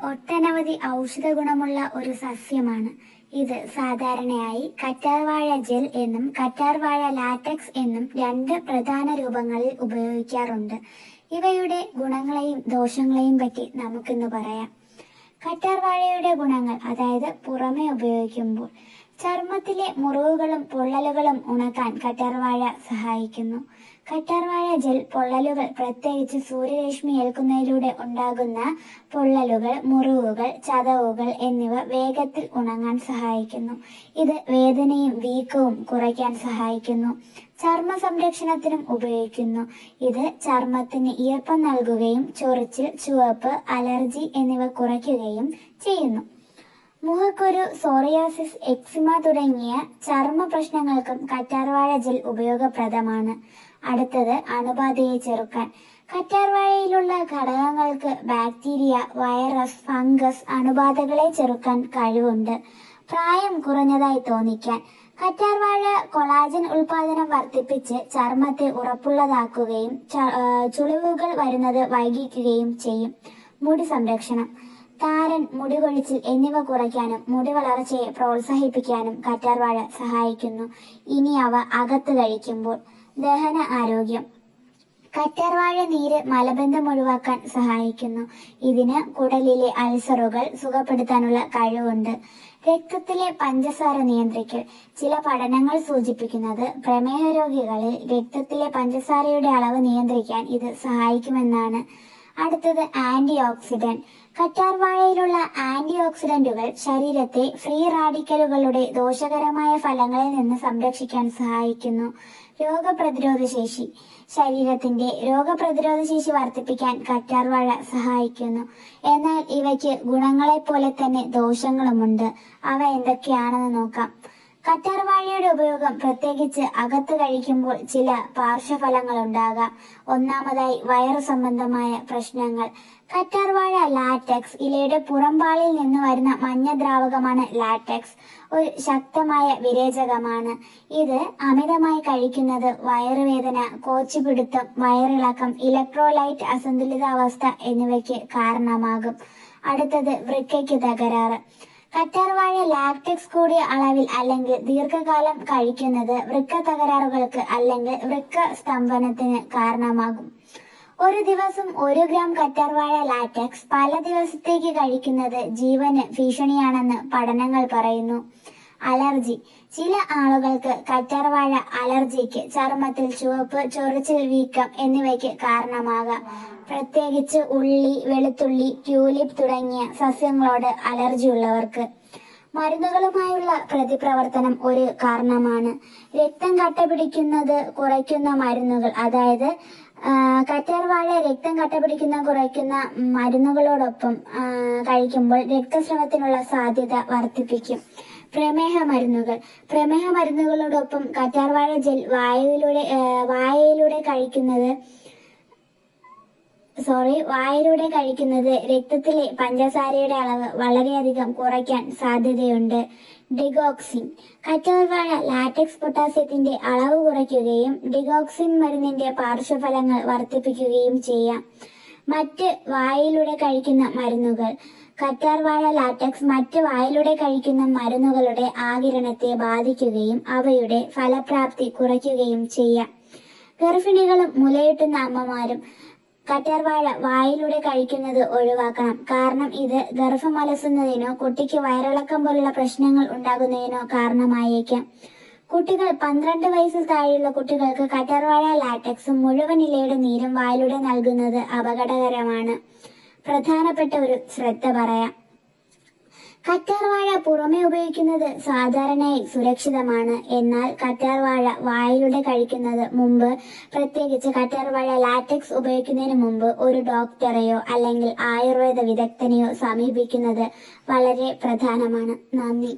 ഒട്ടനവധി ഔഷധ ഗുണമുള്ള ഒരു സസ്യമാണ്. ഇത് സാധാരണയായി കറ്റാർവാഴ ജെൽ എന്നും കറ്റാർവാഴ ലാറ്റക്സ് എന്നും രണ്ട് പ്രധാന രൂപങ്ങളിൽ ഉപയോഗിക്കാറുണ്ട്. ഇവയുടെ ഗുണങ്ങളെയും ദോഷങ്ങളെയും പറ്റി നമുക്കിന്ന് പറയാം. കറ്റാർവാഴയുടെ ഗുണങ്ങൾ, അതായത് പുറമെ ഉപയോഗിക്കുമ്പോൾ ചർമ്മത്തിലെ മുറിവുകളും പൊള്ളലുകളും ഉണക്കാൻ കറ്റാർവാഴ സഹായിക്കുന്നു. കറ്റാർവാഴ ജെൽ പൊള്ളലുകൾ, പ്രത്യേകിച്ച് സൂര്യരശ്മി ഏൽക്കുന്നതിലൂടെ ഉണ്ടാകുന്ന പൊള്ളലുകൾ, മുറിവുകൾ, ചതവുകൾ എന്നിവ വേഗത്തിൽ ഉണങ്ങാൻ സഹായിക്കുന്നു. ഇത് വേദനയും വീക്കവും കുറയ്ക്കാൻ സഹായിക്കുന്നു. ചർമ്മ സംരക്ഷണത്തിനും ഉപയോഗിക്കുന്നു. ഇത് ചർമ്മത്തിന് ഈർപ്പം നൽകുകയും ചൊറിച്ചിൽ, ചുവപ്പ്, അലർജി എന്നിവ കുറയ്ക്കുകയും ചെയ്യുന്നു. മുഖക്കുരു, സോറിയാസിസ്, എക്സിമ തുടങ്ങിയ ചർമ്മ പ്രശ്നങ്ങൾക്കും കറ്റാർവാഴ ജെൽ ഉപയോഗപ്രദമാണ്. അടുത്തത്, അണുബാധയെ ചെറുക്കാൻ. കറ്റാർവാഴയിലുള്ള ഘടകങ്ങൾക്ക് ബാക്ടീരിയ, വൈറസ്, ഫംഗസ്, അണുബാധകളെ ചെറുക്കാൻ കഴിവുണ്ട്. പ്രായം കുറഞ്ഞതായി തോന്നിക്കാൻ. കറ്റാർവാഴ കൊളാജൻ ഉൽപാദനം വർദ്ധിപ്പിച്ച് ചർമ്മത്തെ ഉറപ്പുള്ളതാക്കുകയും ചുളിവുകൾ വരുന്നത് വൈകിക്കുകയും ചെയ്യും. മുടി സംരക്ഷണം. താരൻ, മുടികൊഴിച്ചിൽ എന്നിവ കുറയ്ക്കാനും മുടി വളർച്ചയെ പ്രോത്സാഹിപ്പിക്കാനും കറ്റാർവാഴ സഹായിക്കുന്നു. ഇനി അവ അകത്ത് കഴിക്കുമ്പോൾ. ദഹന ആരോഗ്യം. കറ്റാർവാഴ നീര് മലബന്ധം ഒഴിവാക്കാൻ സഹായിക്കുന്നു. ഇതിന് കുടലിലെ അൾസറുകൾ സുഖപ്പെടുത്താനുള്ള കഴിവുണ്ട്. രക്തത്തിലെ പഞ്ചസാര നിയന്ത്രിക്കൽ. ചില പഠനങ്ങൾ സൂചിപ്പിക്കുന്നത് പ്രമേഹ രോഗികളിൽ രക്തത്തിലെ പഞ്ചസാരയുടെ അളവ് നിയന്ത്രിക്കാൻ ഇത് സഹായിക്കുമെന്നാണ്. അടുത്തത്, ആന്റി ഓക്സിഡന്റ്. കറ്റാർവാഴയിലുള്ള ആന്റി ഓക്സിഡന്റുകൾ ശരീരത്തെ ഫ്രീ റാഡിക്കലുകളുടെ ദോഷകരമായ ഫലങ്ങളിൽ നിന്ന് സംരക്ഷിക്കാൻ സഹായിക്കുന്നു. രോഗപ്രതിരോധ ശേഷി. ശരീരത്തിന്റെ രോഗപ്രതിരോധ ശേഷി വർദ്ധിപ്പിക്കാൻ കറ്റാർവാഴ സഹായിക്കുന്നു. എന്നാൽ ഇവയ്ക്ക് ഗുണങ്ങളെപ്പോലെ തന്നെ ദോഷങ്ങളുമുണ്ട്. അവ എന്തൊക്കെയാണെന്ന് നോക്കാം. കറ്റാർവാഴയുടെ ഉപയോഗം, പ്രത്യേകിച്ച് അകത്ത് കഴിക്കുമ്പോൾ, ചില പാർശ്വഫലങ്ങൾ ഉണ്ടാകാം. ഒന്നാമതായി, വയറു സംബന്ധമായ പ്രശ്നങ്ങൾ. കറ്റാർവാഴ ലാറ്റക്സ്, ഇലയുടെ പുറംപാളിൽ നിന്ന് വരുന്ന മഞ്ഞ ദ്രാവകമാണ് ലാറ്റക്സ്, ഒരു ശക്തമായ വിരേചകമാണ്. ഇത് അമിതമായി കഴിക്കുന്നത് വയറുവേദന, കോച്ചിപിടുത്തം, വയറിളക്കം, ഇലക്ട്രോലൈറ്റ് അസന്തുലിതാവസ്ഥ എന്നിവയ്ക്ക് കാരണമാകും. അടുത്തത്, വൃക്കയ്ക്ക് തകരാറ്. കറ്റാർവാഴ ലാറ്റക്സ് കൂടിയ അളവിൽ അല്ലെങ്കിൽ ദീർഘകാലം കഴിക്കുന്നത് വൃക്ക തകരാറുകൾക്ക് അല്ലെങ്കിൽ വൃക്ക സ്തംഭനത്തിന് കാരണമാകും. ഒരു ദിവസം 1 ഗ്രാം കറ്റാർവാഴ ലാറ്റക്സ് പല ദിവസത്തേക്ക് കഴിക്കുന്നത് ജീവന് ഭീഷണിയാണെന്ന് പഠനങ്ങൾ പറയുന്നു. അലർജി. ചില ആളുകൾക്ക് കറ്റാർവാഴ അലർജിക്ക്, ചർമ്മത്തിൽ ചുവപ്പ്, ചൊറിച്ചിൽ, വീക്കം എന്നിവയ്ക്ക് കാരണമാകാം. പ്രത്യേകിച്ച് ഉള്ളി, വെളുത്തുള്ളി, ട്യൂലിപ്പ് തുടങ്ങിയ സസ്യങ്ങളോട് അലർജി ഉള്ളവർക്ക്. മരുന്നുകളുമായുള്ള പ്രതിപ്രവർത്തനം ഒരു കാരണമാണ്. രക്തം കട്ടപിടിക്കുന്നത് കുറയ്ക്കുന്ന മരുന്നുകൾ, അതായത് കറ്റാർവാഴ രക്തം കട്ടപിടിക്കുന്ന കുറയ്ക്കുന്ന മരുന്നുകളോടൊപ്പം കഴിക്കുമ്പോൾ രക്തസ്രവത്തിനുള്ള സാധ്യത വർദ്ധിപ്പിക്കും. പ്രമേഹ മരുന്നുകൾ. പ്രമേഹ മരുന്നുകളോടൊപ്പം കറ്റാർവാഴ ജെൽ വായയിലൂടെ കഴിക്കുന്നത് രക്തത്തിലെ പഞ്ചസാരയുടെ അളവ് വളരെയധികം കുറയ്ക്കാൻ സാധ്യതയുണ്ട്. ഡിഗോക്സിൻ. കറ്റാർവാഴ ലാറ്റക്സ് പൊട്ടാസ്യത്തിന്റെ അളവ് കുറയ്ക്കുകയും ഡിഗോക്സിൻ മരുന്നിന്റെ പാർശ്വഫലങ്ങൾ വർദ്ധിപ്പിക്കുകയും ചെയ്യാം. മറ്റ് വായിലൂടെ കഴിക്കുന്ന മരുന്നുകൾ. കറ്റാർവാഴ ലാറ്റക്സ് മറ്റ് വായിലൂടെ കഴിക്കുന്ന മരുന്നുകളുടെ ആഗിരണത്തെ ബാധിക്കുകയും അവയുടെ ഫലപ്രാപ്തി കുറയ്ക്കുകയും ചെയ്യാം. ഗർഭിണികളും മുലയൂട്ടുന്ന അമ്മമാരും കറ്റാർവാഴ വായിലൂടെ കഴിക്കുന്നത് ഒഴിവാക്കണം. കാരണം ഇത് ഗർഭം അലസുന്നതിനോ കുട്ടിക്ക് വയറിളക്കം പോലുള്ള പ്രശ്നങ്ങൾ ഉണ്ടാകുന്നതിനോ കാരണമായേക്കാം. കുട്ടികൾ 12 വയസ്സിൽ താഴെയുള്ള കുട്ടികൾക്ക് കറ്റാർവാഴ ലാറ്റക്സും മുഴുവൻ ഇലയുടെ നീരും വായിലൂടെ നൽകുന്നത് അപകടകരമാണ്. പ്രധാനപ്പെട്ട ഒരു ശ്രദ്ധ പറയാം. കറ്റാർവാഴ പുറമെ ഉപയോഗിക്കുന്നത് സാധാരണയായി സുരക്ഷിതമാണ്. എന്നാൽ കറ്റാർവാഴ വായിലൂടെ കഴിക്കുന്നത് മുമ്പ്, പ്രത്യേകിച്ച് കറ്റാർവാഴ ലാറ്റക്സ് ഉപയോഗിക്കുന്നതിന് മുമ്പ് ഒരു ഡോക്ടറെയോ അല്ലെങ്കിൽ ആയുർവേദ വിദഗ്ധനെയോ സമീപിക്കുന്നത് വളരെ പ്രധാനമാണ്. നന്ദി.